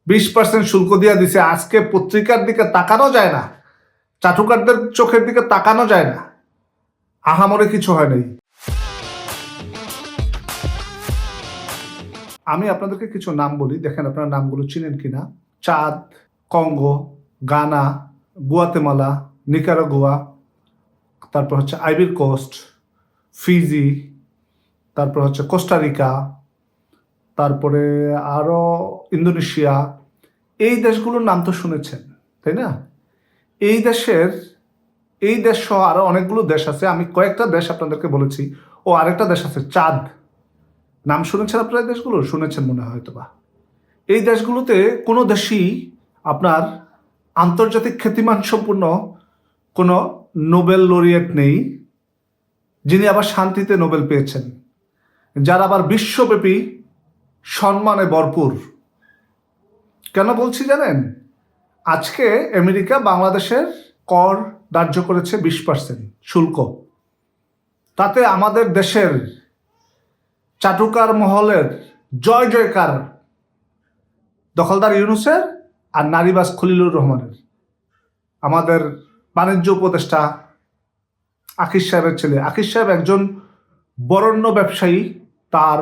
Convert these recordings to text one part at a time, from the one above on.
20% শুল্ক দিয়ে দিছে। আজকে পত্রিকার দিকে তাকানো যায় না, চাটুকারদের চোখের দিকে তাকানো যায় না, আহামরি কিছু হয় নাই। আমি আপনাদেরকে কিছু নাম বলি, দেখেন আপনারা নামগুলো চিনেন কিনা। চাদ, কঙ্গো, গানা, গুয়াতেমালা, নিকারাগুয়া, তারপর হচ্ছে আইভরি কোস্ট, ফিজি, তারপর হচ্ছে কোস্টারিকা, তারপরে আরও ইন্দোনেশিয়া। এই দেশগুলোর নাম তো শুনেছেন, তাই না? এই দেশ সহ আরও অনেকগুলো দেশ আছে। আমি কয়েকটা দেশ আপনাদেরকে বলেছি। ও আরেকটা দেশ আছে চাঁদ, নাম শুনেছেন আপনারা? এই দেশগুলো শুনেছেন মনে হয় হয়তো বা। এই দেশগুলোতে কোনো দেশই আপনার আন্তর্জাতিক খ্যাতিমান সম্পূর্ণ কোনো নোবেল লরিয়েট নেই যিনি আবার শান্তিতে নোবেল পেয়েছেন, যারা আবার বিশ্বব্যাপী সম্মানে ভরপুর। কেন বলছি জানেন? আজকে আমেরিকা বাংলাদেশের কর ধার্য করেছে 20% শুল্ক। তাতে আমাদের দেশের চাটুকার মহলের জয় জয়কার দখলদার ইউনূসের আর নারীবাজ খলিলুর রহমানের। আমাদের বাণিজ্য উপদেষ্টা আকিস সাহেবের ছেলে। আকিস সাহেব একজন বরেণ্য ব্যবসায়ী। তার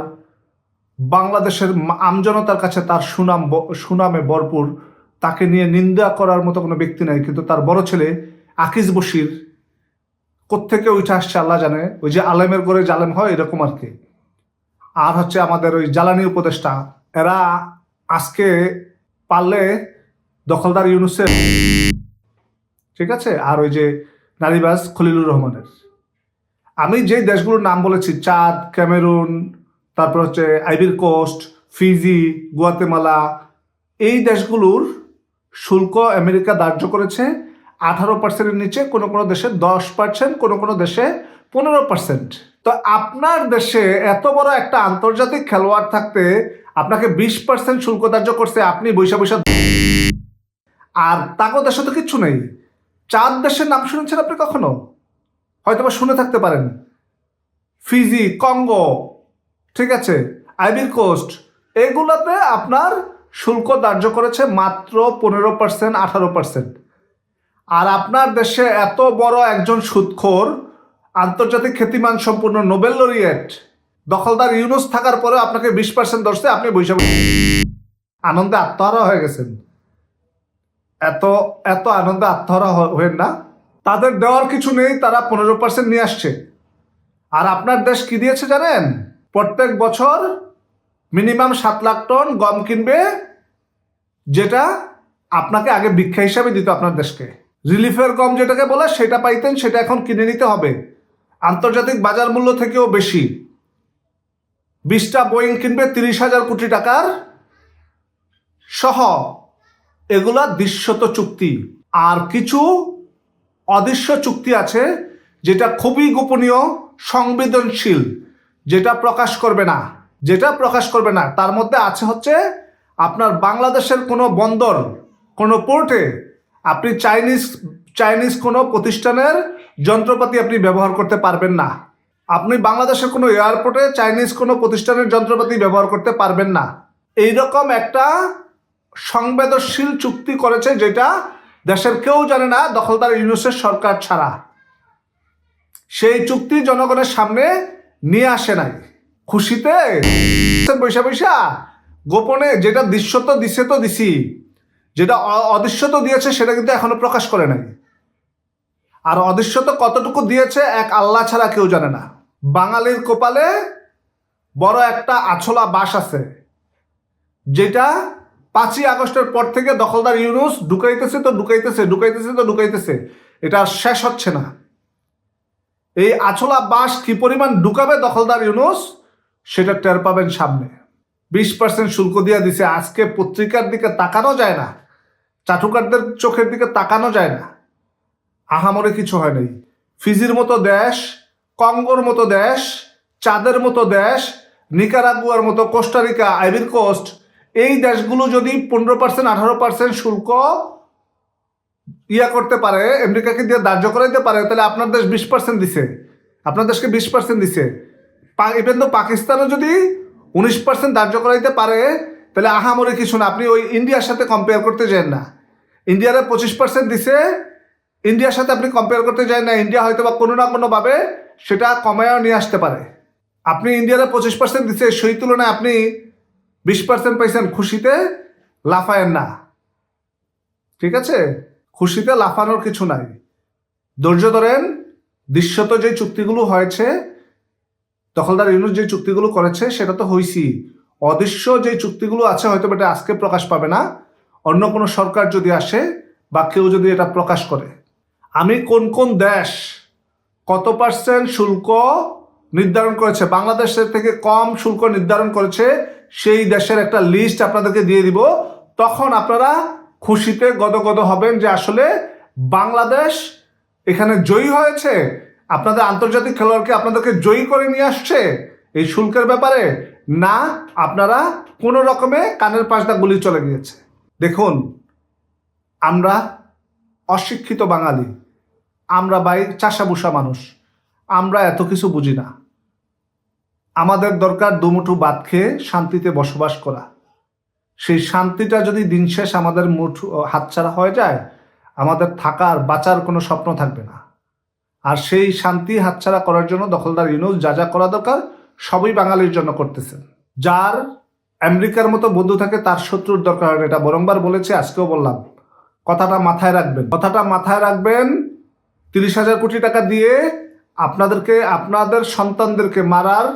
বাংলাদেশের আমজনতার কাছে তার সুনামে ভরপুর। তাকে নিয়ে নিন্দা করার মতো কোনো ব্যক্তি নাই। কিন্তু তার বড় ছেলে আকিস বশির কোত্থেকে উঠে আসছে আল্লাহ জানে। ওই যে আলেমের ঘরে জালেম হয় এরকম আর কি। আর হচ্ছে আমাদের ওই জ্বালানি উপদেষ্টা, এরা আজকে পারলে দখলদার ইউনূসের, ঠিক আছে, আর ওই যে নারীবাজ খলিলুর রহমানের। আমি যে দেশগুলোর নাম বলেছি, চাঁদ, ক্যামেরুন, তারপর হচ্ছে আইভরি কোস্ট, ফিজি, গুয়াতেমালা, এই দেশগুলোর শুল্ক আমেরিকা ধার্য করেছে 18%-এর নিচে, কোনো কোনো দেশে 10%, কোনো কোনো দেশে 15%। তো আপনার দেশে এত বড় একটা আন্তর্জাতিক খেলোয়াড় থাকতে আপনাকে 20% শুল্ক ধার্য করছে, আপনি বৈশা বৈশা। আর তাকে দেশে তো কিচ্ছু নেই। চার দেশের নাম শুনেছেন আপনি কখনো? হয়তো বা শুনে থাকতে পারেন। ফিজি, কঙ্গো, ঠিক আছে, আইভরি কোস্ট, এগুলোতে আপনার শুল্ক ধার্য করেছে মাত্র 15%, 18%। আর আপনার দেশে এত বড় একজন সুদখোর, আন্তর্জাতিক খ্যাতিমান সম্পূর্ণ নোবেল লরিয়েট দখলদার ইউনূস থাকার পরে আপনাকে 20% ধরছে, আপনি বৈশাখ আনন্দে আত্মহারা হয়ে গেছেন। এত আনন্দে আত্মহারা হবেন না। তাদের দেওয়ার কিছু নেই, তারা 15% নিয়ে আসছে। আর আপনার দেশ কি দিয়েছে জানেন? প্রত্যেক বছর মিনিমাম 7 লাখ টন গম কিনবে, যেটা আপনাকে আগে ভিক্ষা হিসাবে দিত আপনার দেশকে। রিলিফের গম যেটাকে বলে সেটা পাইতেন, সেটা এখন কিনে নিতে হবে আন্তর্জাতিক বাজার মূল্য থেকেও বেশি। 20টা বোয়িং কিনবে 30,000 কোটি টাকার সহ। এগুলা দৃশ্যত চুক্তি। আর কিছু অদৃশ্য চুক্তি আছে যেটা খুবই গোপনীয়, সংবেদনশীল, যেটা প্রকাশ করবে না। তার মধ্যে আছে হচ্ছে আপনার বাংলাদেশের কোনো বন্দর, কোনো পোর্টে আপনি চাইনিজ কোনো প্রতিষ্ঠানের যন্ত্রপাতি আপনি ব্যবহার করতে পারবেন না। আপনি বাংলাদেশের কোনো এয়ারপোর্টে চাইনিজ কোনো প্রতিষ্ঠানের যন্ত্রপাতি ব্যবহার করতে পারবেন না। এইরকম একটা সংবেদনশীল চুক্তি করেছে, যেটা দেশের কেউ জানে না দখলদার ইউনূসের সরকার ছাড়া। সেই চুক্তি জনগণের সামনে নিয়ে আসে নাই। খুশিতে বৈশা গোপনে যেটা দৃশ্যত দিছে তো দিছি, যেটা অদৃশ্যত দিয়েছে সেটা কিন্তু এখনো প্রকাশ করে নাই। আর অদৃশ্যত কতটুকু দিয়েছে এক আল্লাহ ছাড়া কেউ জানে না। বাঙালির কপালে বড় একটা আছলা বাস আছে, যেটা 5ই আগস্টের পর থেকে দখলদার ইউনূস ঢুকাইতেছে, এটা শেষ হচ্ছে না। এই আছলা বাস কি পরিমাণ ঢুকাবে দখলদার ইউনূস, সেটা টের পাবেন সামনে। 20% শুল্ক দিয়ে দিছে। আজকে পত্রিকার দিকে তাকানো যায় না, চাটুকারদের চোখের দিকে তাকানো যায় না, আহামরি কিছু হয় নাই। ফিজির মতো দেশ, কঙ্গোর মতো দেশ, চাঁদের মতো দেশ, নিকারাগুয়ার মতো, কোস্টারিকা, আইভরি কোস্ট, এই দেশগুলো যদি 15%, 18% শুল্ক করতে পারে, আমেরিকাকে দিয়ে ধার্য করাইতে পারে, তাহলে আপনার দেশ 20% দিছে, আপনার দেশকে 20% দিছে। ইভেন তো পাকিস্তানও যদি 19% ধার্য করাইতে পারে, তাহলে আহামরি কিছু না, আপনি ওই ইন্ডিয়ার সাথে কম্পেয়ার করতে যান না। ইন্ডিয়ারে 25% দিছে, ইন্ডিয়ার সাথে আপনি কম্পেয়ার করতে যান না। ইন্ডিয়া হয়তো বা কোনো না কোনোভাবে সেটা কমায়ও নিয়ে আসতে পারে। আপনি ইন্ডিয়ারে 25% দিছে, সেই তুলনায় আপনি 20% পাইছেন, খুশিতে লাফায়েন না, ঠিক আছে? খুশিতে লাফানোর কিছু নাই, ধৈর্য ধরেন। দৃশ্যত যে চুক্তিগুলো হয়েছে, দখলদার ইউনূস যে চুক্তিগুলো করেছে সেটা তো হয়েছি। অদৃশ্য যে চুক্তিগুলো আছে হয়তো এটা আজকে প্রকাশ পাবে না, অন্য কোনো সরকার যদি আসে বা কেউ যদি এটা প্রকাশ করে। আমি কোন কোন দেশ কত পার্সেন্ট শুল্ক নির্ধারণ করেছে, বাংলাদেশের থেকে কম শুল্ক নির্ধারণ করেছে, সেই দেশের একটা লিস্ট আপনাদেরকে দিয়ে দিব। তখন আপনারা খুশিতে গদগদ হবেন যে আসলে বাংলাদেশ এখানে জয়ী হয়েছে, আপনাদের আন্তর্জাতিক খেলোয়াড়কে আপনাদেরকে জয়ী করে নিয়ে আসছে এই শুল্কের ব্যাপারে, না আপনারা কোনো রকমে কানের পাশ দা গুলি চলে গিয়েছে। দেখুন, আমরা অশিক্ষিত বাঙালি, আমরা চাষাবুষা মানুষ, আমরা এত কিছু বুঝি না। আমাদের দরকার দুমুঠো ভাত খেয়ে শান্তিতে বসবাস করা। সেই শান্তিটা যদি দিন শেষ আমাদের হাতছাড়া হয়ে যায়, আমাদের থাকার বাঁচার কোনো স্বপ্ন থাকবে না। আর সেই শান্তি হাতছাড়া করার জন্য দখলদার ইউনূস যা যা করা দরকার সবই বাঙালির জন্য করতেছেন। যার আমেরিকার মতো বন্ধু থাকে তার শত্রুর দরকার হয়, এটা বরংবার বলেছে, আজকেও বললাম। কথাটা মাথায় রাখবেন। 30,000 কোটি টাকা দিয়ে আপনাদের সন্তানদেরকে মারার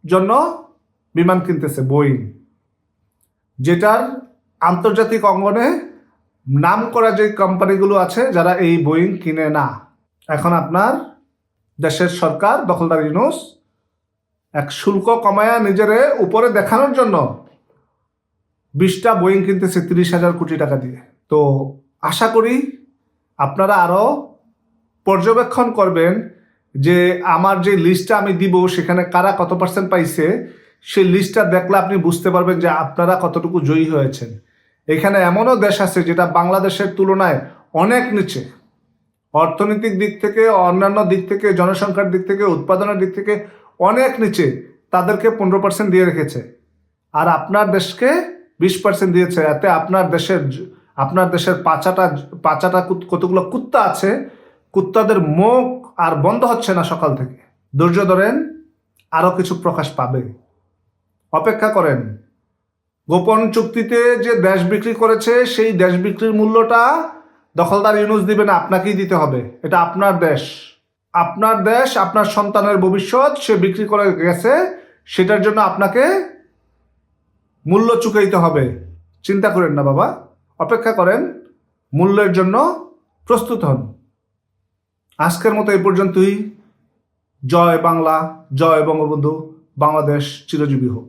জন্য বিমান কিনতেছে বোয়িং, যেটার আন্তর্জাতিক অঙ্গনে নাম করা যে কোম্পানিগুলো আছে যারা এই বোয়িং কিনে না। এখন আপনার দেশের সরকার দখলদার ইউনূস এক শুল্ক কমায়া নিজের উপরে দেখানোর জন্য 20টা বোয়িং কিনতেছে 30,000 কোটি টাকা দিয়ে। তো আশা করি আপনারা আরও পর্যবেক্ষণ করবেন যে আমার যে লিস্টটা আমি দিব সেখানে কারা কত পার্সেন্ট পাইছে, সেই লিস্টটা দেখলে আপনি বুঝতে পারবেন যে আপনারা কতটুকু জয়ী হয়েছেন। এখানে এমনও দেশ আছে যেটা বাংলাদেশের তুলনায় অনেক নিচে, অর্থনৈতিক দিক থেকে, অন্যান্য দিক থেকে, জনসংখ্যার দিক থেকে, উৎপাদনের দিক থেকে অনেক নিচে, তাদেরকে 15% দিয়ে রেখেছে। আর আপনার দেশকে 20% দিয়েছে। এতে আপনার দেশের পাঁচাটা কতগুলো কুত্তা আছে, কুত্তাদের মুখ আর বন্ধ হচ্ছে না সকাল থেকে। ধৈর্য ধরেন, আরো কিছু প্রকাশ পাবে, অপেক্ষা করেন। গোপন চুক্তিতে যে দেশ বিক্রি করেছে সেই দেশ বিক্রির মূল্যটা দখলদার ইউনূস দিবে না, আপনাকেই দিতে হবে। এটা আপনার দেশ, আপনার সন্তানের ভবিষ্যৎ সে বিক্রি করে গেছে, সেটার জন্য আপনাকে মূল্য চুকাইতে হবে। চিন্তা করেন না বাবা, অপেক্ষা করেন, মূল্যের জন্য প্রস্তুত হন। আজকের মতো এই পর্যন্তই। জয় বাংলা, জয় বঙ্গবন্ধু, বাংলাদেশ চিরজীবী হোক।